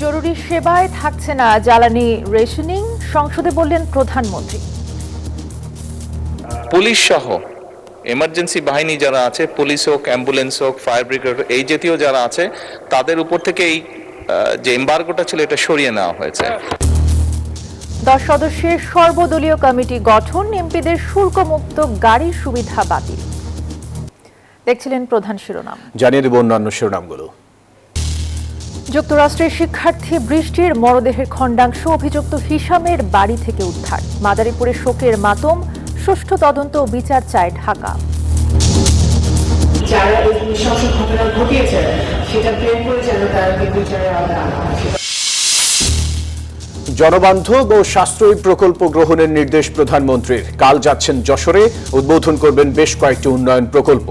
জরুরি সেবায় থাকছে না জ্বালানি রেশনিং, সংসদে বললেন প্রধানমন্ত্রী। পুলিশ সহ এমার্জেন্সি বাহিনী যারা আছে, পুলিশ হোক, অ্যাম্বুলেন্স হোক, ফায়ার ব্রিগেড, এই জাতীয় যারা আছে, তাদের উপর থেকে এই যে এমবার্গোটা ছিল এটা সরিয়ে নেওয়া হয়েছে। 10 সদস্যের সর্বদলীয় কমিটি গঠন, এমপিদের শুল্কমুক্ত গাড়ির সুবিধা বাতিল। দেখছিলেন প্রধান শিরোনাম, জানিয়ে দেব অন্যান্য শিরোনামগুলো। যুক্তরাষ্ট্রের শিক্ষার্থী বৃষ্টির মরদেহের খণ্ডাংশ অভিযুক্ত হিশামের বাড়ি থেকে উদ্ধার। মাদারীপুরে শোকের মাতম, সুষ্ঠু তদন্ত ও বিচার চায় ঢাকা। যারা এই নৃশংস ঘটনা ঘটিয়েছে সেটা প্রেম করে যেন তারা বিচারের আওতায় আনা হয়। জনবান্ধব ও সাশ্রয়ী প্রকল্প গ্রহণের নির্দেশ প্রধানমন্ত্রীর। কাল যাচ্ছেন যশোরে, উদ্বোধন করবেন বেশ কয়েকটি উন্নয়ন প্রকল্প।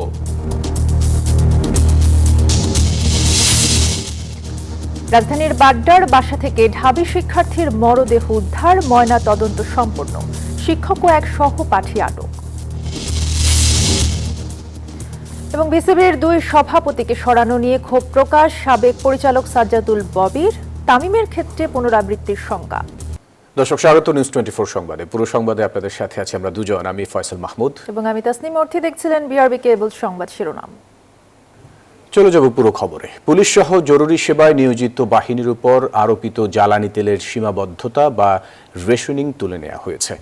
রাজধানীর বাড্ডার বাসা থেকে ঢাবি শিক্ষার্থীর মরদেহ উদ্ধার, ময়না তদন্ত সম্পন্ন। শিক্ষক ও এক সহপাঠী আটক। এবং বিসিবির 2 সভাপতিকে সরানো নিয়ে ক্ষোভ প্রকাশ সাবেক পরিচালক সাজ্জাদুল ববির। তামিমের ক্ষেত্রে পুনরাবৃত্তির শঙ্কা। দর্শক, স্বাগত নিউজ 24 সংবাদে। পুরো সংবাদে আপনাদের সাথে আছি আমরা দুজন, আমি ফয়সাল মাহমুদ এবং আমি তাসনিম অর্থী। দেখছিলেন বিআরবি কেবল সংবাদ শিরোনাম। চলে যাব পুরো খবরে। পুলিশ সহ জরুরি সেবায় নিয়োজিত বাহিনীর উপর আরোপিত জ্বালানি তেলের সীমাবদ্ধতা বা রেশনিং তুলে নেওয়া হয়েছে।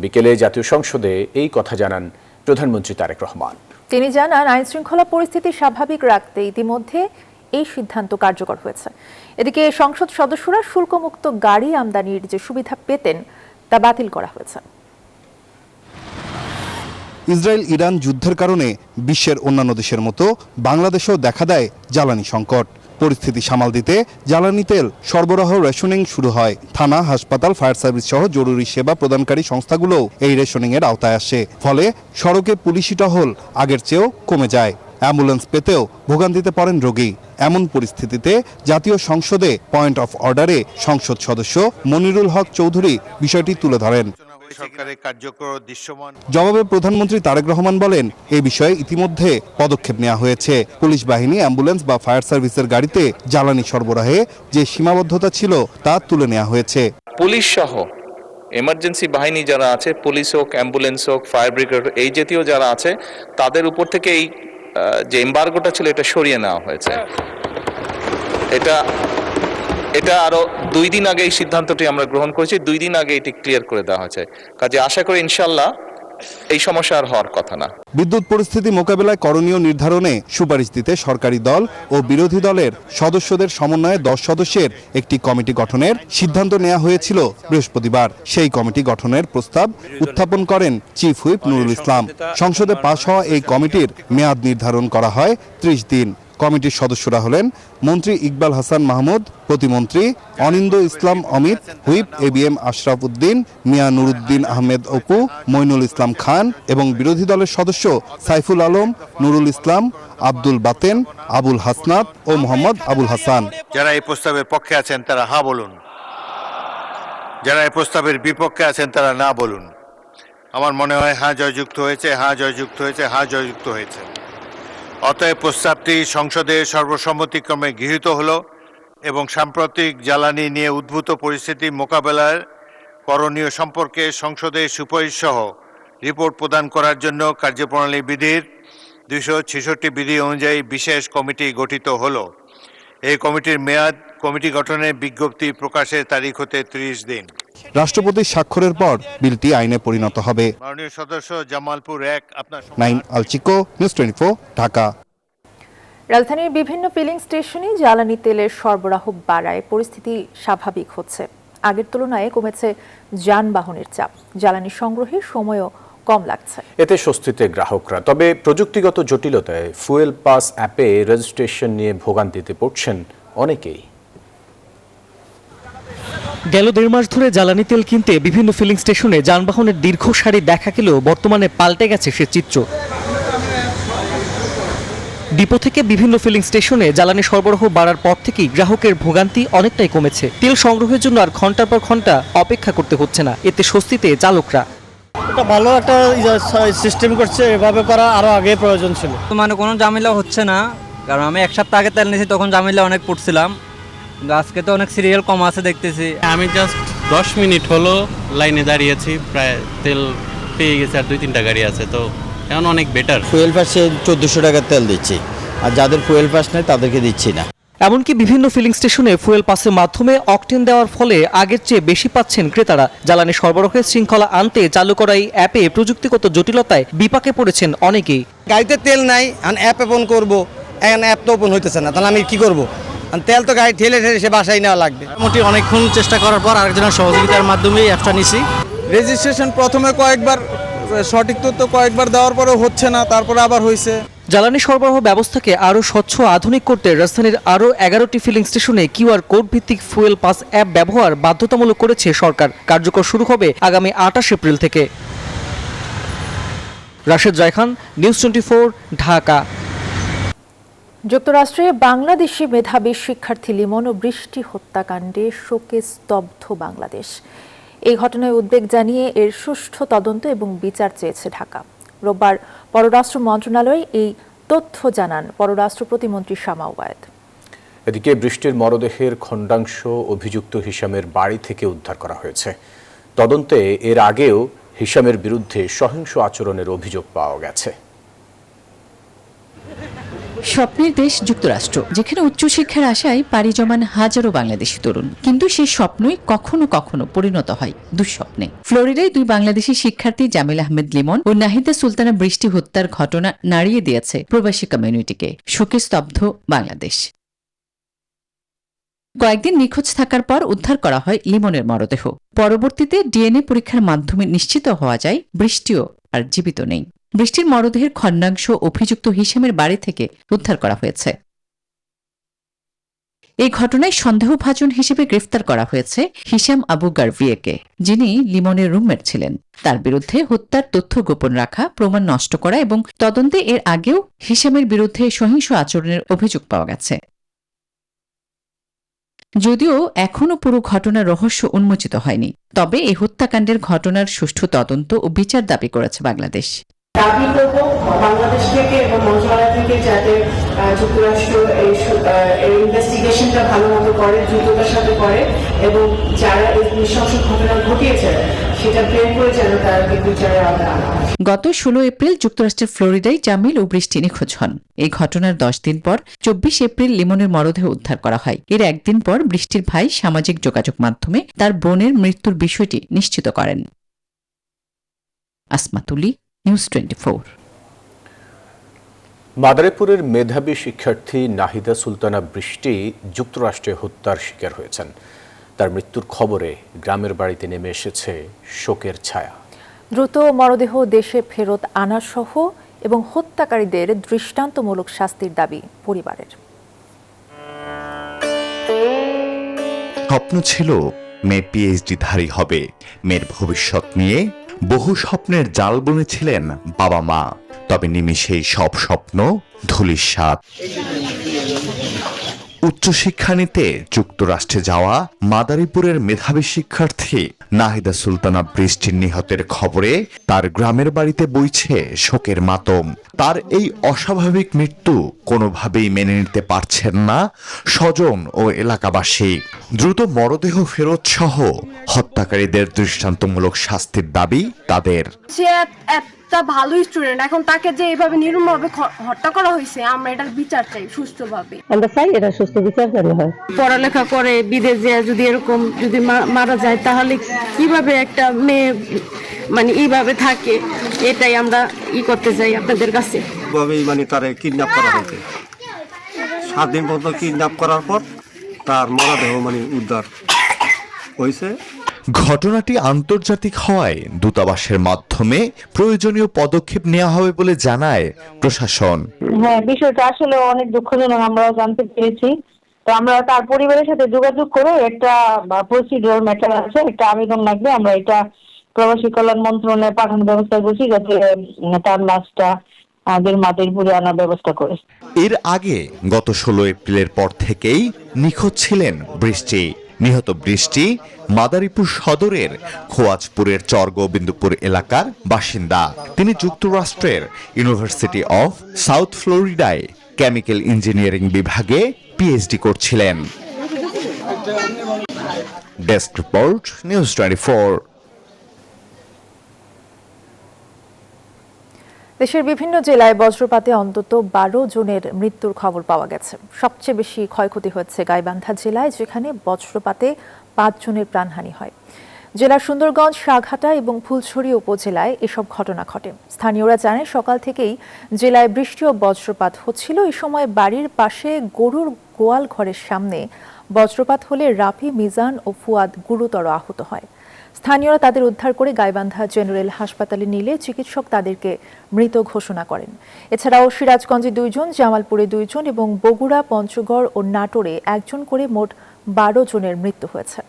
বিকেলে জাতীয় সংসদে এই কথা জানান প্রধানমন্ত্রী তারেক রহমান। তিনি জানান, আইন শৃঙ্খলা পরিস্থিতি স্বাভাবিক রাখতে ইতিমধ্যে এই সিদ্ধান্ত কার্যকর হয়েছে। এদিকে সংসদ সদস্যরা শুল্কমুক্ত গাড়ি আমদানির যে সুবিধা পেতেন তা বাতিল করা হয়েছে। ইসরায়েল ইরান যুদ্ধের কারণে বিশ্বের অন্যান্য দেশের মতো বাংলাদেশেও দেখা দেয় জ্বালানি সংকট। পরিস্থিতি সামাল দিতে জ্বালানি তেল সরবরাহ রেশনিং শুরু হয়। থানা, হাসপাতাল, ফায়ার সার্ভিস সহ জরুরি সেবা প্রদানকারী সংস্থাগুলোও এই রেশনিং এর আওতায় আসে। ফলে সড়কে পুলিশি টহল আগের চেয়েও কমে যায়। অ্যাম্বুলেন্স পেতেও ভোগান্তিতে পড়েন রোগী। এমন পরিস্থিতিতে জাতীয় সংসদে পয়েন্ট অফ অর্ডারে সংসদ সদস্য মনিরুল হক চৌধুরী বিষয়টি তুলে ধরেন। জবাবে প্রধানমন্ত্রী তারেক রহমান বলেন, এই বিষয়ে ইতিমধ্যে পদক্ষেপ নেওয়া হয়েছে। পুলিশ বাহিনী, অ্যাম্বুলেন্স বা ফায়ার সার্ভিসের গাড়িতে জ্বালানি সরবরাহে যে সীমাবদ্ধতা ছিল তা তুলে নেওয়া হয়েছে। পুলিশ সহ এমার্জেন্সি বাহিনী যারা আছে, পুলিশ হোক, অ্যাম্বুলেন্স হোক, ফায়ার ব্রিগেড, এই জাতীয় যারা আছে, তাদের উপর থেকে এই যে এমবার্গোটা ছিল এটা সরিয়ে নেওয়া হয়েছে। এটা আরো 2 দিন আগে এই সিদ্ধান্তটি আমরা গ্রহণ করেছি। 2 দিন আগে এটি ক্লিয়ার করে দেওয়া হয়েছে। কাজে আশা করি ইনশাল্লাহ এই সমস্যা আর হওয়ার কথা না। বিদ্যুৎ পরিস্থিতি মোকাবেলায় করণীয় নির্ধারণে সুপারিশ দিতে সরকারি দল ও বিরোধী দলের সদস্যদের সমন্বয়ে 10 সদস্যের একটি কমিটি গঠনের সিদ্ধান্ত নেওয়া হয়েছিল বৃহস্পতিবার। সেই কমিটি গঠনের প্রস্তাব উত্থাপন করেন চিফ হুইপ নুরুল ইসলাম। সংসদে পাশ হওয়া এই কমিটির মেয়াদ নির্ধারণ করা হয় 30 দিন। কমিটির সদস্যরা হলেন মন্ত্রী ইকবাল হাসান মাহমুদ, প্রতিমন্ত্রী অনিন্দ ইসলাম অমিত, হুইপ এবিএম আশরাফ উদ্দিন, মিয়া নুরুদ্দিন আহমেদ অপু, মইনুল ইসলাম খান এবং বিরোধী দলের সদস্য সাইফুল আলম, নুরুল ইসলাম, আব্দুল বাতেন, আবুল হাসনাত ও মোহাম্মদ আবুল হাসান। যারা এই প্রস্তাবের পক্ষে আছেন তারা হ্যাঁ বলুন, যারা এই প্রস্তাবের বিপক্ষে আছেন তারা না বলুন। আমার মনে হয় হ্যাঁ জয়যুক্ত হয়েছে, হ্যাঁ জয়যুক্ত হয়েছে, হ্যাঁ জয়যুক্ত হয়েছে। অতএব প্রস্তাবটি সংসদে সর্বসম্মতিক্রমে গৃহীত হলো এবং সাম্প্রতিক জ্বালানি নিয়ে উদ্ভূত পরিস্থিতি মোকাবেলার করণীয় সম্পর্কে সংসদে সুপারিশ সহ রিপোর্ট প্রদান করার জন্য কার্যপ্রণালী বিধির 266 বিধি অনুযায়ী বিশেষ কমিটি গঠিত হলো। এই কমিটির মেয়াদ কমিটি গঠনের বিজ্ঞপ্তি প্রকাশের তারিখ হতে 30 দিন। রাষ্ট্রপতির স্বাক্ষরের পর বিলটি আইনে পরিণত হবে। মাননীয় সদস্য জামালপুর 1, আপনার নাইম আলচিকো, নিউজ 24, ঢাকা। রাজধানীর বিভিন্ন ফিলিং স্টেশনে জ্বালানি তেলের সরবরাহ বাড়ায় পরিস্থিতি স্বাভাবিক হচ্ছে। আগের তুলনায় কমেছে যানবাহনের চাপ, জ্বালানি সংগ্রহের সময়ও কম লাগছে। এতে স্বস্তিতে গ্রাহকরা। তবে প্রযুক্তিগত জটিলতায় ফুয়েল পাস অ্যাপে রেজিস্ট্রেশন নিয়ে ভোগান্তিতে পড়ছেন অনেকেই। গেল 1.5 মাস ধরে জ্বালানি তেল কিনতে বিভিন্ন ফিলিং স্টেশনে যানবাহনের দীর্ঘ সারি দেখা গেলেও বর্তমানে পাল্টে গেছে সে চিত্র। ডিপো থেকে বিভিন্ন ফিলিং স্টেশনে জ্বালানি সরবরাহ বাড়ার পর থেকেই গ্রাহকের ভোগান্তি অনেকটাই কমেছে। তেল সংগ্রহের জন্য আর ঘন্টার পর ঘন্টা অপেক্ষা করতে হচ্ছে না। এতে স্বস্তিতে চালকরা। এটা ভালো একটা সিস্টেম করছে, এভাবে করা আরো আগে প্রয়োজন ছিল। মানে কোনো ঝামেলা হচ্ছে না, কারণ আমি 1 সপ্তাহ আগে তেল নিয়েছি, তখন ঝামেলা অনেক পড়ছিলাম। আজকে তো অনেক সিরিয়াল কম আছে দেখতেছি। আমি জাস্ট 10 মিনিট হলো লাইনে দাঁড়িয়েছি, প্রায় তেল পেয়ে গেছে, আর 2-3টা গাড়ি আছে, তো এখন অনেক বেটার। ফুয়েল পাসে 1400 টাকার তেল দিচ্ছি, আর যাদের ফুয়েল পাস নেই তাদেরকে দিচ্ছি না। এমনকি বিভিন্ন ফিলিং স্টেশনে ফুয়েল পাসের মাধ্যমে অকটেন দেওয়ার ফলে আগের চেয়ে বেশি পাচ্ছেন ক্রেতারা। জ্বালানি সরবরাহের শৃঙ্খলা আনতে চালু করা এই অ্যাপে প্রযুক্তিগত জটিলতায় বিপাকে পড়েছেন অনেকেই। গাড়িতে তেল নাই, এখন অ্যাপ ওপেন করবো, এখন অ্যাপ তো ওপেন হইতেছে না, তাহলে আমি কি করবো? তেল তো গাড়ি ঠেলে সে বাসায় নেওয়া লাগবে। মোটামুটি অনেকক্ষণ চেষ্টা করার পর আরেকজনের সহযোগিতার মাধ্যমে অ্যাপটা নিছি। রেজিস্ট্রেশন প্রথমে কয়েকবার সঠিক তথ্য কয়েকবার দেওয়ার পরেও হচ্ছে না, তারপরে আবার হয়েছে। জ্বালানি সরবরাহ ব্যবস্থাকে আরও স্বচ্ছ আধুনিক করতে রাজধানীর আরও 11টি ফিলিং স্টেশনে কিউআর কোড ভিত্তিক ফুয়েল পাস অ্যাপ ব্যবহার বাধ্যতামূলক করেছে সরকার। কার্যকর শুরু হবে আগামী 28 এপ্রিল থেকে। রাশেদ রায়খান, নিউজ 24, ঢাকা। যুক্তরাষ্ট্রে বাংলাদেশি মেধাবী শিক্ষার্থী লিমন ও বৃষ্টি হত্যাকাণ্ডে শোকে স্তব্ধ বাংলাদেশ। এই ঘটনায় উদ্বেগ জানিয়ে এর সুষ্ঠু তদন্ত এবং বিচার চেয়েছে ঢাকা। রোববার পররাষ্ট্র মন্ত্রণালয়ে এই তথ্য জানান পররাষ্ট্র প্রতিমন্ত্রী শামা ওবায়েদ। এদিকে বৃষ্টির মরদেহের খণ্ডাংশ অভিযুক্ত হিশামের বাড়ি থেকে উদ্ধার করা হয়েছে। তদন্তে এর আগেও হিশামের বিরুদ্ধে সহিংস আচরণের অভিযোগ পাওয়া গেছে। স্বপ্নের দেশ যুক্তরাষ্ট্র, যেখানে উচ্চশিক্ষার আশায় পাড়ি জমান হাজারো বাংলাদেশি তরুণ, কিন্তু সেই স্বপ্নই কখনো কখনো পরিণত হয় দুঃস্বপ্নে। ফ্লোরিডায় 2 বাংলাদেশি শিক্ষার্থী জামিল আহমেদ লিমন ও নাহিদা সুলতানা বৃষ্টি হত্যার ঘটনা নাড়িয়ে দিয়েছে প্রবাসী কমিউনিটিকে। শোকে স্তব্ধ বাংলাদেশ। কয়েকদিন নিখোঁজ থাকার পর উদ্ধার করা হয় লিমনের মরদেহ। পরবর্তীতে ডিএনএ পরীক্ষার মাধ্যমে নিশ্চিত হওয়া যায় বৃষ্টিও আর জীবিত নেই। বৃষ্টির মরদেহের খণ্ডাংশ অভিযুক্ত হিশামের বাড়ি থেকে উদ্ধার করা হয়েছে। এই ঘটনায় সন্দেহভাজন হিসেবে গ্রেফতার করা হয়েছে হিশাম আবু গারভিয়েকে, যিনি লিমনের রুমমেট ছিলেন। তার বিরুদ্ধে হত্যার তথ্য গোপন রাখা, প্রমাণ নষ্ট করা এবং তদন্তে এর আগেও হিশামের বিরুদ্ধে সহিংস আচরণের অভিযোগ পাওয়া গেছে। যদিও এখনও পুরো ঘটনার রহস্য উন্মোচিত হয়নি, তবে এই হত্যাকাণ্ডের ঘটনার সুষ্ঠু তদন্ত ও বিচার দাবি করেছে বাংলাদেশ। দাবি করব বাংলাদেশ থেকে এবং মন্ত্রণালয় থেকে যাতে যুক্তরাষ্ট্র এই ইনভেস্টিগেশনটা ভালো মতো করে, দ্রুততার সাথে করে, এবং যারা এই নৃশংস ঘটনা ঘটিয়েছে সেটা বের করে যেন তাদেরকে বিচারের আওতায় আনা হয়। গত 16 এপ্রিল যুক্তরাষ্ট্রের ফ্লোরিডায় জামিল ও বৃষ্টি নিখোঁজ হন। এই ঘটনার 10 দিন পর 24 এপ্রিল লিমনের মরদেহ উদ্ধার করা হয়। এর একদিন পর বৃষ্টির ভাই সামাজিক যোগাযোগ মাধ্যমে তার বোনের মৃত্যুর বিষয়টি নিশ্চিত করেন। আসমাতুলি, নিউজ 24। মাদারীপুরের মেধাবী শিক্ষার্থী নাহিদা সুলতানা বৃষ্টি যুক্তরাষ্ট্রে হত্যার শিকার হয়েছেন। তার মৃত্যুর খবরে গ্রামের বাড়িতে নেমে এসেছে শোকের ছায়া। দ্রুত মরদেহ দেশে ফেরত আনা সহ এবং হত্যাকারীদের দৃষ্টান্তমূলক শাস্তির দাবি পরিবারের। স্বপ্ন ছিল মেয়ে পিএইচডি ধারী হবে। মেয়ের ভবিষ্যৎ নিয়ে বহু স্বপ্নের জাল বুনেছিলেন বাবা মা, তবে নিমিষেই সব স্বপ্ন ধূলিসাৎ। উচ্চশিক্ষা নিতে যুক্তরাষ্ট্রে যাওয়া মাদারীপুরের মেধাবী শিক্ষার্থী নাহিদা সুলতানা বৃষ্টির নিহতের খবরে তার গ্রামের বাড়িতে বইছে শোকের মাতম। তার এই অস্বাভাবিক মৃত্যু কোনোভাবেই মেনে নিতে পারছেন না স্বজন ও এলাকাবাসী। দ্রুত মরদেহ ফেরত সহ হত্যাকারীদের দৃষ্টান্তমূলক শাস্তির দাবি তাদের। একটা ভালো স্টুডেন্ট, এখন তাকে যে এইভাবে নির্মমভাবে হত্যা করা হয়েছে, আমরা এটার বিচার চাই সুষ্ঠুভাবে। আমরা চাই এটা সুষ্ঠু বিচার যেন হয়। পড়ালেখা করে বিদেশে যদি এরকম যদি মারা যায়, তাহলে কিভাবে একটা মেয়ে মানে এইভাবে থাকে, এটাই আমরা করতে চাই আপনাদের কাছে। মানে তারে কিডন্যাপ করা হয়েছে, 7 দিন পর্যন্ত কিডন্যাপ করার পর তার মরদেহ মানে উদ্ধার হয়েছে। ঘটনাটি আন্তর্জাতিক হওয়ায় দূতাবাসের মাধ্যমে প্রয়োজনীয় পদক্ষেপ নেওয়া হবে বলে জানায় প্রশাসন। হ্যাঁ, বিষয়টা আসলে অনেক দুঃখজনক, আমরাও জানতে পেরেছি। তো আমরা তার পরিবারের সাথে যোগাযোগ করে একটা প্রসিডিউর ম্যাটার আছে, একটা আবেদন লাগবে, আমরা এটা প্রবাসী কল্যাণ মন্ত্রণালয়ে পাঠানোর ব্যবস্থা করছি, যাতে তার লাশটা আমাদের মাদারীপুরে আনার ব্যবস্থা করে। এর আগে গত 16 এপ্রিলের পর থেকেই নিখোঁজ ছিলেন বৃষ্টি। নিহত বৃষ্টি মাদারীপুর সদরের খোয়াজপুরের চরগোবিন্দপুর এলাকার বাসিন্দা। তিনি যুক্তরাষ্ট্রের ইউনিভার্সিটি অফ সাউথ ফ্লোরিডায় কেমিক্যাল ইঞ্জিনিয়ারিং বিভাগে পিএইচডি করছিলেন। Desk report, news 24। দেশের বিভিন্ন জেলায় বজ্রপাতে অন্তত 12 জনের মৃত্যুর খবর পাওয়া গেছে। সবচেয়ে বেশি ক্ষয়ক্ষতি হয়েছে গাইবান্ধা জেলায়, যেখানে বজ্রপাতে 5 জনের প্রাণহানি হয়। জেলার সুন্দরগঞ্জ, সাঘাটা এবং ফুলছড়ি উপজেলায় এসব ঘটনা ঘটে। স্থানীয়রা জানায়, সকাল থেকেই জেলায় বৃষ্টি ও বজ্রপাত হচ্ছিল। এই সময় বাড়ির পাশে গরুর গোয়াল ঘরের সামনে বজ্রপাত হলে রাফি, মিজান ও ফুয়াদ গুরুতর আহত হয়। স্থানীয়রা তাদের উদ্ধার করে গাইবান্ধা জেনারেল হাসপাতালে নিলে চিকিৎসক তাদেরকে মৃত ঘোষণা করেন। এছাড়াও সিরাজগঞ্জে 2 জন, জামালপুরে 2 জন এবং বগুড়া, পঞ্চগড় ও নাটোরে 1 জন করে মোট 12 জনের মৃত্যু হয়েছে।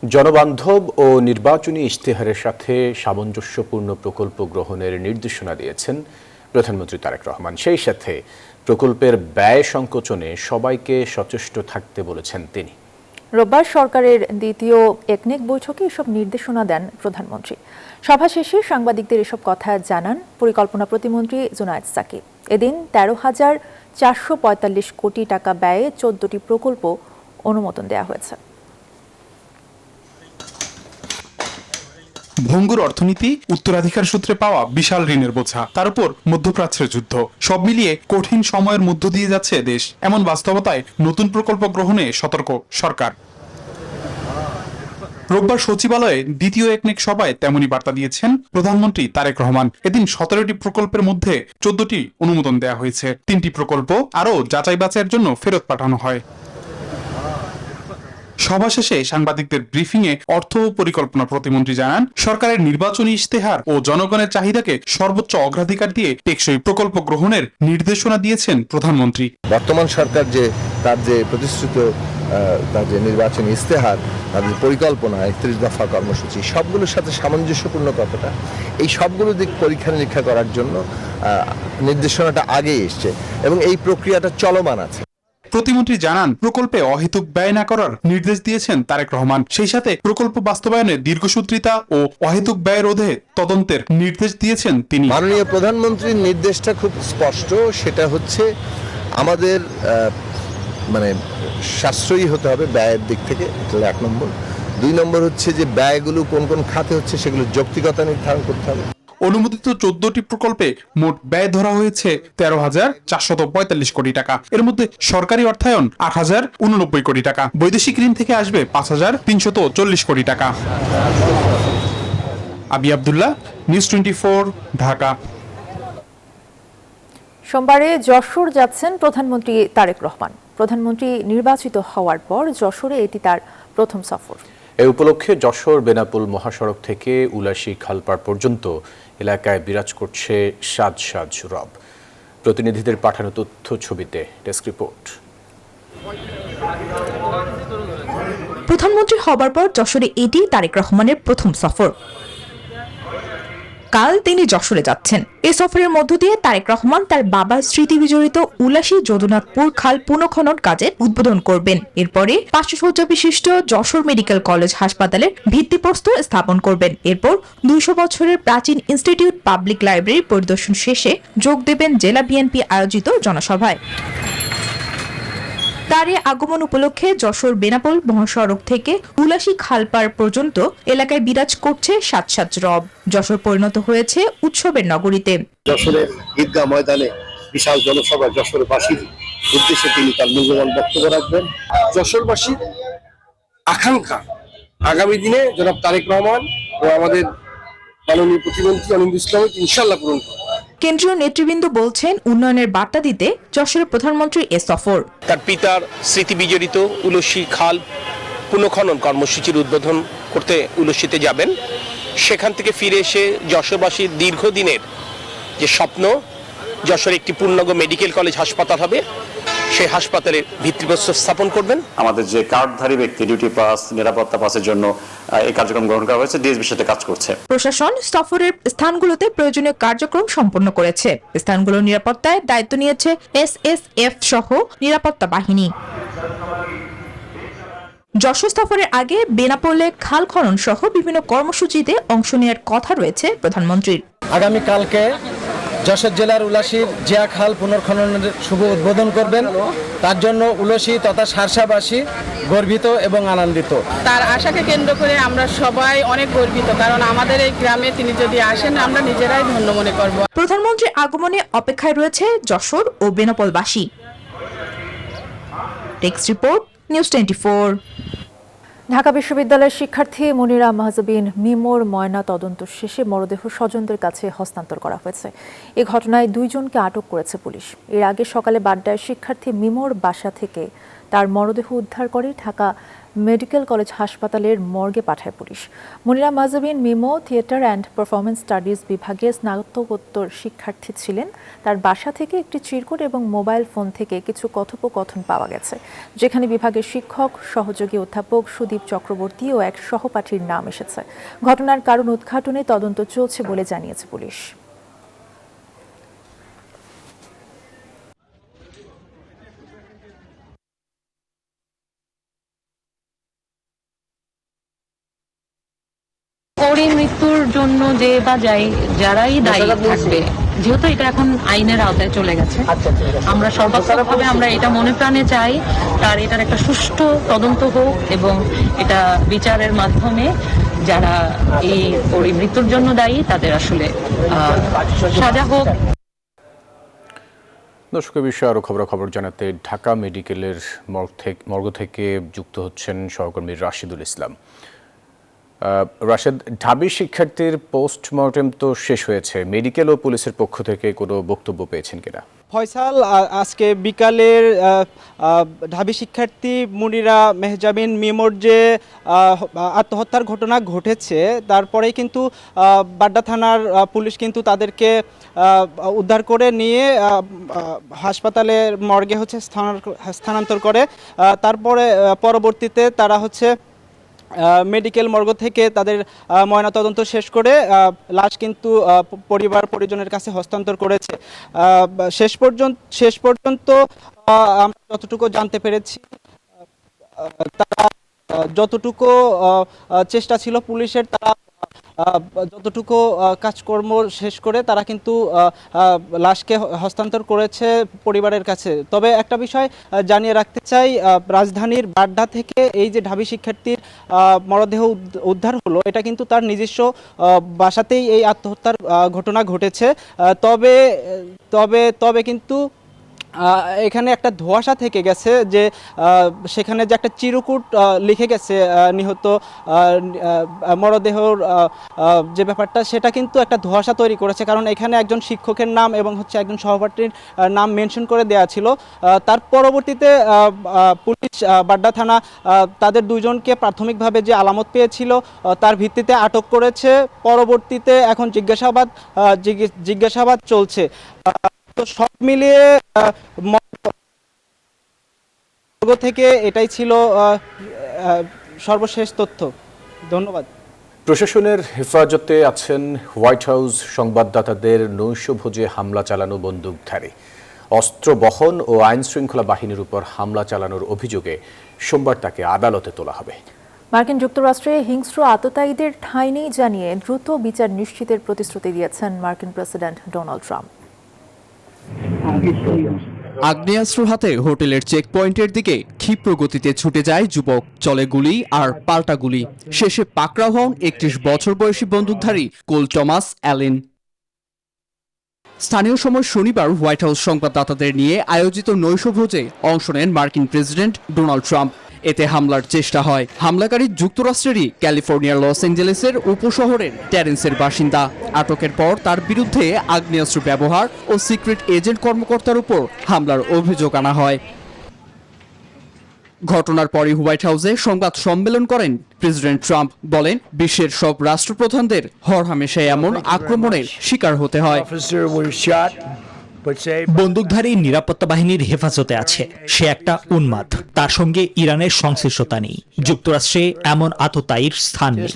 জনবান্ধব ও নির্বাচনী ইশতেহারের সাথে সামঞ্জস্যপূর্ণ প্রকল্প গ্রহণের নির্দেশনা দিয়েছেন প্রধানমন্ত্রী তারেক রহমান। সেই সাথে প্রকল্পের ব্যয় সংকোচনে সবাইকে সচেষ্ট থাকতে বলেছেন তিনি। রোববার সরকারের দ্বিতীয় একনেক বৈঠকে এসব নির্দেশনা দেন প্রধানমন্ত্রী। সভা শেষে সাংবাদিকদের এসব কথা জানান পরিকল্পনা প্রতিমন্ত্রী জুনায়েদ সাকিব। এদিন 13,445 কোটি টাকা ব্যয়ে 14টি প্রকল্প অনুমোদন দেওয়া হয়েছে। ভঙ্গুর অর্থনীতি, উত্তরাধিকার সূত্রে পাওয়া বিশাল ঋণের বোঝা, তার উপর মধ্যপ্রাচ্যের যুদ্ধ, সব মিলিয়ে কঠিন সময়ের মধ্য দিয়ে যাচ্ছে দেশ। এমন বাস্তবতায় নতুন প্রকল্প গ্রহণে সতর্ক সরকার। রোববার সচিবালয়ে দ্বিতীয় একনেক সভায় তেমনই বার্তা দিয়েছেন প্রধানমন্ত্রী তারেক রহমান। এদিন 17টি প্রকল্পের মধ্যে 14টি অনুমোদন দেওয়া হয়েছে। 3টি প্রকল্প আরও যাচাই বাছাইয়ের জন্য ফেরত পাঠানো হয়। সভা শেষে সাংবাদিকদের ব্রিফিংয়ে অর্থ ও পরিকল্পনা প্রতিমন্ত্রী জানান, সরকারের নির্বাচনী ইশতেহার ও জনগণের চাহিদাকে সর্বোচ্চ অগ্রাধিকার দিয়ে টেকসই প্রকল্প গ্রহণের নির্দেশনা দিয়েছেন প্রধানমন্ত্রী। বর্তমান সরকার তার যে প্রতিশ্রুত তার যে নির্বাচনী ইশতেহার, তাদের পরিকল্পনা, 31 দফা কর্মসূচি, সবগুলোর সাথে সামঞ্জস্যপূর্ণ কতটা, এই সবগুলো দিক পরীক্ষা নিরীক্ষা করার জন্য নির্দেশনাটা আগেই এসছে এবং এই প্রক্রিয়াটা চলমান আছে। প্রতিমন্ত্রী জানান, প্রকল্পে অহেতুক ব্যয় না করার নির্দেশ দিয়েছেন তারেক রহমান। সেই সাথে প্রকল্প বাস্তবায়নে দীর্ঘসূত্রিতা ও অহেতুক ব্যয় রোধে তদন্তের নির্দেশ দিয়েছেন তিনি। মাননীয় প্রধানমন্ত্রীর নির্দেশটা খুব স্পষ্ট, সেটা হচ্ছে আমাদের সাশ্রয়ী হতে হবে ব্যয়ের দিক থেকে, এটা 1 নম্বর। 2 নম্বর হচ্ছে যে ব্যয়গুলো কোন কোন খাতে হচ্ছে সেগুলো যৌক্তিকতা নির্ধারণ করতে হবে। অনুমোদিত 14টি প্রকল্পে মোট ব্যয় ধরা হয়েছে 13,445 কোটি টাকা। এর মধ্যে সরকারি অর্থায়ন 8,089 কোটি টাকা, বৈদেশিক ঋণ থেকে আসবে 5,340 কোটি টাকা। আবি আব্দুল্লাহ, নিউজ 24, ঢাকা। সোমবারে যশোর যাচ্ছেন প্রধানমন্ত্রী তারেক রহমান। প্রধানমন্ত্রী নির্বাচিত হওয়ার পর যশোরে এটি তার প্রথম সফর। এই উপলক্ষে যশোর বেনাপোল মহাসড়ক থেকে উলাশী খালপাড় পর্যন্ত এলাকায় বিরাজ করছে সাজ সাজ রব। প্রতিনিধিদের পাঠানো তথ্য ছবিতে ডেস্ক রিপোর্ট। প্রধানমন্ত্রী হবার পর যশোরে এটি তারেক রহমানের প্রথম সফর। কাল তিনি যশোরে যাচ্ছেন। এই সফরের মধ্য দিয়ে তারেক রহমান তার বাবার স্মৃতি বিজড়িত উলাশী যদুনাথপুর খাল পুনঃখনন কাজের উদ্বোধন করবেন। এরপরে 500 শয্যা বিশিষ্ট যশোর মেডিকেল কলেজ হাসপাতালের ভিত্তিপ্রস্তর স্থাপন করবেন। এরপর 200 বছরের প্রাচীন ইনস্টিটিউট পাবলিক লাইব্রেরি পরিদর্শন শেষে যোগ দেবেন জেলা বিএনপি আয়োজিত জনসভায়। তার আগমন উপলক্ষে যশোর বেনাপোল মহাসড়ক থেকে উলাশী খালপাড় পর্যন্ত এলাকায় বিরাজ করছে সাজ সাজ রব। যশোর পরিণত হয়েছে উৎসবের নগরীতে। যশোরের ঈদগাহ ময়দানে বিশাল জনসভা যশোরবাসীর উদ্দেশ্যে তিনি তার মূল্যবান বক্তব্য রাখবেন। যশোরবাসীর আকাঙ্ক্ষা আগামী দিনে জনাব তারেক রহমান ও আমাদের মাননীয় প্রতিমন্ত্রী অনিন্দ ইসলামকে ইনশাআল্লাহ পূরণ করবে। কেন্দ্রীয় নেতৃবৃন্দ বলছেন, উন্নয়নের বার্তা দিতে যশোরের প্রধানমন্ত্রীর এ সফর। তার পিতার স্মৃতি বিজড়িত উলসী খাল পুনঃখনন কর্মসূচির উদ্বোধন করতে উলসীতে যাবেন। সেখান থেকে ফিরে এসে যশোরবাসীর দীর্ঘদিনের যে স্বপ্ন, যশোরে একটি পূর্ণাঙ্গ মেডিকেল কলেজ হাসপাতাল হবে, সেই হাসপাতালের ভিত্তিপ্রস্তর স্থাপন করবেন। আমাদের যে কার্ডধারী ব্যক্তি ডিউটি পাস, নিরাপত্তা পাসের জন্য এই কার্যক্রম গ্রহণ করা হয়েছে, ডিএসবির সাথে কাজ করছে। প্রশাসন সফরের স্থানগুলোতে প্রয়োজনীয় কার্যক্রম সম্পন্ন করেছে। স্থানগুলোর নিরাপত্তায় দায়িত্ব নিয়েছে এসএসএফ সহ নিরাপত্তা বাহিনী। যশোর সফরের আগে বেনাপোলে খাল খনন সহ বিভিন্ন কর্মসূচিতে অংশ নেওয়ার কথা রয়েছে প্রধানমন্ত্রীর। আগামীকালকে যশোর জেলার উলাশীর জিয়া খাল পুনর্খননের শুভ উদ্বোধন করবেন। তার জন্য উলাশী তথা শার্শাবাসী গর্বিত এবং আনন্দিত। তার আশাকে কেন্দ্র করে আমরা সবাই অনেক গর্বিত, কারণ আমাদের এই গ্রামে তিনি যদি আসেন আমরা নিজেরাই ধন্য মনে করব। প্রধানমন্ত্রীর আগমনে অপেক্ষায় রয়েছে যশোর ও বেনাপোলবাসী। Text report, news 24। ঢাকা বিশ্ববিদ্যালয়ের শিক্ষার্থী মুনিরা মাহজাবিন মিমোর ময়না তদন্ত শেষে মরদেহ স্বজনদের কাছে হস্তান্তর করা হয়েছে। এ ঘটনায় 2 জনকে আটক করেছে পুলিশ। এর আগে সকালে বাড্ডায় শিক্ষার্থী মিমোর বাসা থেকে তার মরদেহ উদ্ধার করে ঢাকা মেডিকেল কলেজ হাসপাতালের মর্গে পাঠায় পুলিশ। Munira Mahjabin Mimo theatre and performance studies বিভাগে স্নাতকোত্তর শিক্ষার্থী ছিলেন। তার বাসা থেকে একটি চিরকুট এবং মোবাইল ফোন থেকে কিছু কথোপকথন পাওয়া গেছে, যেখানে বিভাগের শিক্ষক, সহযোগী অধ্যাপক সুদীপ চক্রবর্তী ও এক সহপাঠীর নাম এসেছে। ঘটনার কারণ উদ্ঘাটনে তদন্ত চলছে বলে জানিয়েছে পুলিশ। মৃত্যুর জন্য যে বা যারাই দায়ী থাকবে, যেহেতু এটা এখন আইনের আওতায় চলে গেছে, আমরা সর্বাত্মকভাবে আমরা এটা মনে প্রাণে চাই তার এটার একটা সুষ্ঠু তদন্ত হোক এবং এটা বিচারের মাধ্যমে যারা এই মৃত্যুর জন্য দায়ী তাদের আসলে সাজা হোক। দর্শকের বিষয়ে আরও খবর জানাতে ঢাকা মেডিকেলের মর্গ থেকে যুক্ত হচ্ছেন সহকর্মী রাশিদুল ইসলাম। রাশেদ, ঢাবি শিক্ষার্থীর পোস্টমর্টেম তো শেষ হয়েছে, মেডিকেল ও পুলিশের পক্ষ থেকে কোনো বক্তব্য পেয়েছেন কিনা? ফয়সাল, আজকে বিকালের ঢাবি শিক্ষার্থী মুনিরা মেহজাবিন মিমোর যে আত্মহত্যার ঘটনা ঘটেছে, তারপরেই কিন্তু বাড্ডা থানার পুলিশ কিন্তু তাদেরকে উদ্ধার করে নিয়ে হাসপাতালের মর্গে স্থানান্তর করে। তারপরে পরবর্তীতে তারা মেডিকেল মর্গ থেকে তাদের ময়নাতদন্ত শেষ করে লাশ কিন্তু পরিবার পরিজনের কাছে হস্তান্তর করেছে। শেষ পর্যন্ত আমরা যতটুকু জানতে পেরেছি, তারা যতটুকু চেষ্টা ছিল পুলিশের, তারা যতটুকু কাজকর্ম শেষ করে তারা কিন্তু লাশকে হস্তান্তর করেছে পরিবারের কাছে। তবে একটা বিষয় জানিয়ে রাখতে চাই, রাজধানীর বাড্ডা থেকে এই যে ঢাবি শিক্ষার্থীর মরদেহ উদ্ধার হলো, এটা কিন্তু তার নিজস্ব বাসাতেই এই আত্মহত্যার ঘটনা ঘটেছে। তবে কিন্তু এখানে একটা ধোঁয়াশা থেকে গেছে, যে সেখানে যে একটা চিরকুট লিখে গেছে নিহত মরদেহর যে ব্যাপারটা, সেটা কিন্তু একটা ধোঁয়াশা তৈরি করেছে, কারণ এখানে একজন শিক্ষকের নাম এবং একজন সহপাঠীর নাম মেনশন করে দেওয়া ছিল। তার পরবর্তীতে পুলিশ বাড্ডা থানা তাদের 2 জনকে প্রাথমিকভাবে যে আলামত পেয়েছিল তার ভিত্তিতে আটক করেছে। পরবর্তীতে এখন জিজ্ঞাসাবাদ চলছে। তো সব মিলিয়ে থেকে এটাই ছিল সর্বশেষ তথ্য। ধন্যবাদ। প্রশাসনের হেফাজতে আছেন হোয়াইট হাউস সংবাদদাতাদের নৈশভোজে হামলা চালানো বন্দুকধারী। অস্ত্র বহন ও আইন শৃঙ্খলা বাহিনীর উপর হামলা চালানোর অভিযোগে সোমবার তাকে আদালতে তোলা হবে। মার্কিন যুক্তরাষ্ট্রে হিংস্র আততায়ীদের ঠাঁই নেই জানিয়ে দ্রুত বিচার নিশ্চিতের প্রতিশ্রুতি দিয়েছেন মার্কিন প্রেসিডেন্ট ডোনাল্ড ট্রাম্প। আগ্নেয়াস্ত্র হাতে হোটেলের চেক পয়েন্টের দিকে ক্ষিপ্র গতিতে ছুটে যায় যুবক, চলে গুলি আর পাল্টা গুলি। শেষে পাকড়াও হন 31 বছর বয়সী বন্দুকধারী কোল টমাস অ্যালেন। স্থানীয় সময় শনিবার হোয়াইট হাউস সংবাদদাতাদের নিয়ে আয়োজিত নৈশভোজে অংশ নেন মার্কিন প্রেসিডেন্ট ডোনাল্ড ট্রাম্প। এতে হামলার চেষ্টা হয়। হামলাকারী যুক্তরাষ্ট্রেরই ক্যালিফোর্নিয়ার লস অ্যাঞ্জেলেসের উপশহরের টেরেন্সের বাসিন্দা। আটকের পর তার বিরুদ্ধে আগ্নেয়াস্ত্র ব্যবহার ও সিক্রেট এজেন্ট কর্মকর্তার উপর হামলার অভিযোগ আনা হয়। ঘটনার পরই হোয়াইট হাউসে সংবাদ সম্মেলন করেন প্রেসিডেন্ট ট্রাম্প। বলেন, বিশ্বের সব রাষ্ট্রপ্রধানদের হরহামেশাই এমন আক্রমণের শিকার হতে হয়। বন্দুকধারী নিরাপত্তা বাহিনীর হেফাজতে আছে, সে একটা উন্মাদ। তার সঙ্গে ইরানের সংশ্লিষ্টতা নেই। যুক্তরাষ্ট্রে এমন আততায়ীর স্থান নেই।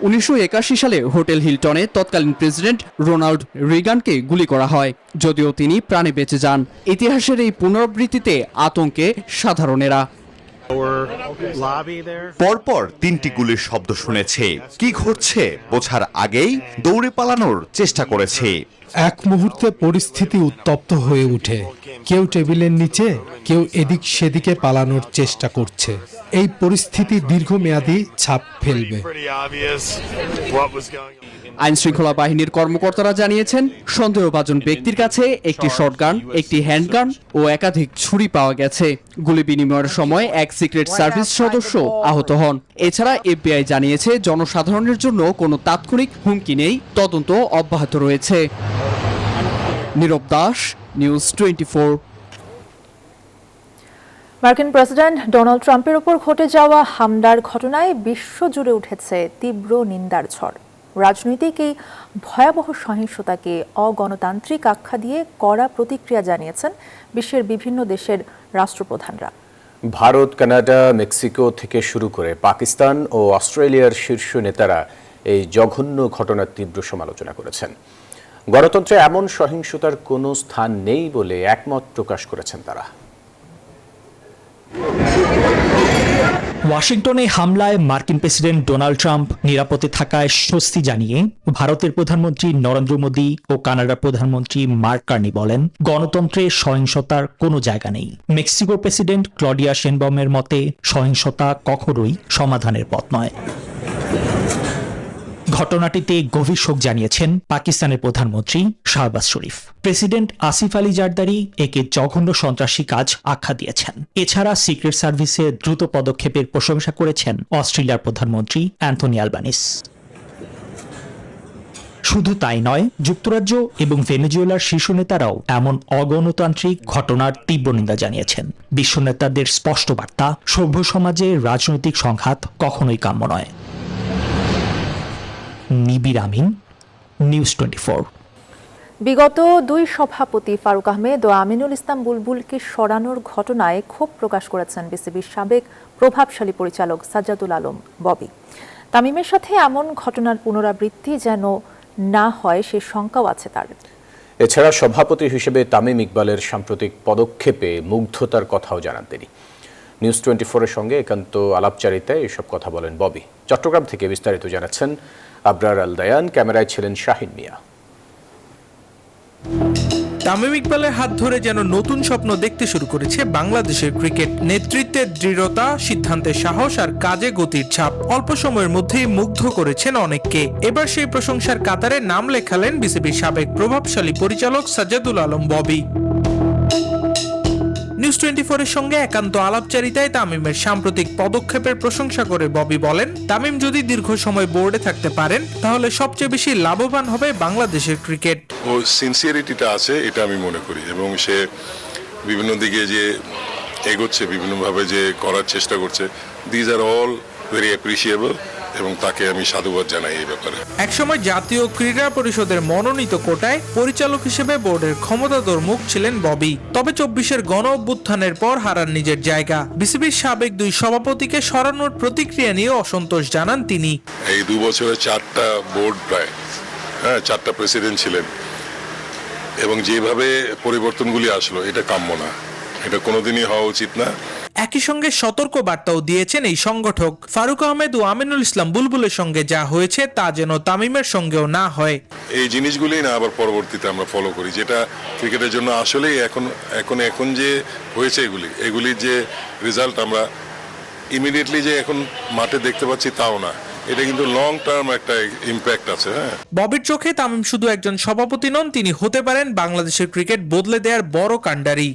1981 সালে হোটেল হিলটনে তৎকালীন প্রেসিডেন্ট রোনাল্ড রিগানকে গুলি করা হয়, যদিও তিনি প্রাণে বেঁচে যান। ইতিহাসের এই পুনরাবৃত্তিতে আতঙ্কে সাধারণেরা। পরপর 3টি গুলির শব্দ শুনেছে। কি ঘটছে বোঝার আগেই দৌড়ে পালানোর চেষ্টা করেছে। এক মুহূর্তে পরিস্থিতি উত্তপ্ত হয়ে ওঠে। কেউ টেবিলের নিচে, কেউ এদিক সেদিকে পালানোর চেষ্টা করছে। এই পরিস্থিতি দীর্ঘমেয়াদী ছাপ ফেলবে। আইন শৃঙ্খলা বাহিনীর কর্মকর্তারা জানিয়েছেন, সন্দেহভাজন ব্যক্তির কাছে একটি শটগান, একটি হ্যান্ডগান ও একাধিক ছুরি পাওয়া গেছে। গুলি বিনিময়ের সময় এক সিক্রেট সার্ভিস সদস্য আহত হন। এছাড়া এফবিআই জানিয়েছে, জনসাধারণের জন্য কোনো তাৎক্ষণিক হুমকি নেই, তদন্ত অব্যাহত রয়েছে। নীরব দাস, নিউজ 24। মার্কিন প্রেসিডেন্ট ডোনাল্ড ট্রাম্পের উপর ঘটে যাওয়া হামলার ঘটনায় বিশ্বজুড়ে উঠেছে তীব্র নিন্দার ঝড়। রাজনৈতিক এই ভয়াবহ সহিংসতাকে অগণতান্ত্রিক আখ্যা দিয়ে কড়া প্রতিক্রিয়া জানিয়েছেন বিশ্বের বিভিন্ন দেশের রাষ্ট্রপ্রধানরা। ভারত, কানাডা, মেক্সিকো থেকে শুরু করে পাকিস্তান ও অস্ট্রেলিয়ার শীর্ষ নেতারা এই জঘন্য ঘটনার তীব্র সমালোচনা করেছেন। গণতন্ত্রে এমন সহিংসতার কোনো স্থান নেই বলে একমত প্রকাশ করেছেন তারা। ওয়াশিংটনে হামলায় মার্কিন প্রেসিডেন্ট ডোনাল্ড ট্রাম্প নিরাপদে থাকায় স্বস্তি জানিয়ে ভারতের প্রধানমন্ত্রী নরেন্দ্র মোদী ও কানাডার প্রধানমন্ত্রী মার্ক কার্নি বলেন, গণতন্ত্রে সহিংসতার কোনো জায়গা নেই। মেক্সিকোর প্রেসিডেন্ট ক্লডিয়া শেনবাউমের মতে, সহিংসতা কখনোই সমাধানের পথ নয়। ঘটনাটিতে গভীর শোক জানিয়েছেন পাকিস্তানের প্রধানমন্ত্রী শাহবাজ শরীফ। প্রেসিডেন্ট আসিফ আলী জারদারি একে জঘন্য সন্ত্রাসী কাজ আখ্যা দিয়েছেন। এছাড়া সিক্রেট সার্ভিসের দ্রুত পদক্ষেপের প্রশংসা করেছেন অস্ট্রেলিয়ার প্রধানমন্ত্রী অ্যান্থনি আলবানিস। শুধু তাই নয়, যুক্তরাজ্য এবং ভেনেজুয়েলার শীর্ষ নেতারাও এমন অগণতান্ত্রিক ঘটনার তীব্র নিন্দা জানিয়েছেন। বিশ্ব নেতাদের স্পষ্ট বার্তা, সভ্য সমাজে রাজনৈতিক সংঘাত কখনোই কাম্য নয়। নিবির আমিন, নিউজ 24। বিগত 2 সভাপতি ফারুক আহমেদ ও আমিনুল ইসলাম বুলবুলকে সরানোর ঘটনায় ক্ষোভ প্রকাশ করেছেন বিসিবির সাবেক প্রভাবশালী পরিচালক সাজ্জাদুল আলম ববি। তামিমের সাথে এমন ঘটনার পুনরাবৃত্তি যেন না হয় সে শঙ্কাও আছে তার। এছাড়া সভাপতি হিসেবে তামিম ইকবালের সাম্প্রতিক পদক্ষেপে মুগ্ধতার কথাও জানান তিনি। নিউজ 24-এর সঙ্গে একান্ত আলাপচারিতায় এসব কথা বলেন ববি। চট্টগ্রাম থেকে বিস্তারিত জানাচ্ছেন আবরার আল দায়ান, ক্যামেরায় ছিলেন শাহিন মিয়া। তামিম ইকবালের হাত ধরে যেন নতুন স্বপ্ন দেখতে শুরু করেছে বাংলাদেশের ক্রিকেট। নেতৃত্বের দৃঢ়তা, সিদ্ধান্তের সাহস আর কাজে গতির ছাপ অল্প সময়ের মধ্যেই মুগ্ধ করেছেন অনেককে। এবার সেই প্রশংসার কাতারে নাম লেখালেন বিসিবির সাবেক প্রভাবশালী পরিচালক সাজ্জাদুল আলম ববি। নিউজ 24-এর সঙ্গে একান্ত আলাপচারিতায় তামিমের সাম্প্রতিক পদক্ষেপের প্রশংসা করে ববি বলেন, তামিম যদি দীর্ঘ সময় বোর্ডে থাকতে পারেন তাহলে সবচেয়ে বেশি লাভবান হবে বাংলাদেশের ক্রিকেট। ও সিনসিয়ারিটিটা আছে এটা আমি মনে করি, এবং সে বিভিন্ন দিকে যে এগোচ্ছে, বিভিন্নভাবে যে করার চেষ্টা করছে, these are all very appreciable এবং তাকে আমি সাধুবাদ জানাই এই ব্যাপারে। একসময় জাতীয় ক্রীড়া পরিষদের মনোনীত কোটায় পরিচালক হিসেবে বোর্ডের ক্ষমতাধর মুখ ছিলেন ববি। তবে 24-এর গণ অভ্যুত্থানের পর হারান নিজের জায়গা। বিসিবির সাবেক 2 সভাপতিকে সরানোর প্রতিক্রিয়া নিয়ে অসন্তোষ জানান তিনি। এই 2 বছরে 4টা বোর্ড, প্রায় 4টা প্রেসিডেন্ট ছিলেন, এবং যেভাবে পরিবর্তনগুলি আসলো এটা কাম্য না, এটা কোনোদিনই হওয়া উচিত না। একই সঙ্গে সতর্ক বার্তাও দিয়েছেন এই সংগঠক। ফারুক আহমেদ ও আমিনুল ইসলাম বুলবুলের সঙ্গে যা হয়েছে তা যেন তামিমের সঙ্গেও না হয়। এই জিনিসগুলি না আবার পরবর্তীতে আমরা ফলো করি, যেটা ক্রিকেটের জন্য আসলেই এখন যে হয়েছে এগুলির যে রেজাল্ট আমরা ইমিডিয়েটলি যে এখন মাঠে দেখতে পাচ্ছি তাও না, এটা কিন্তু লং টার্ম একটা ইম্প্যাক্ট আছে। ববির চোখে তামিম শুধু একজন সভাপতি নন, তিনি হতে পারেন বাংলাদেশের ক্রিকেট বদলে দেওয়ার বড় কাণ্ডারি।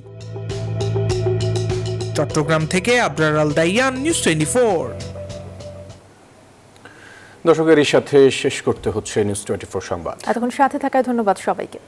চট্টগ্রাম থেকে আবরার আল দায়ান, নিউজ 24। দর্শকের সাথে শেষ করতে হচ্ছে নিউজ 24 সংবাদ। এতক্ষণ সাথে থাকায় ধন্যবাদ সবাইকে।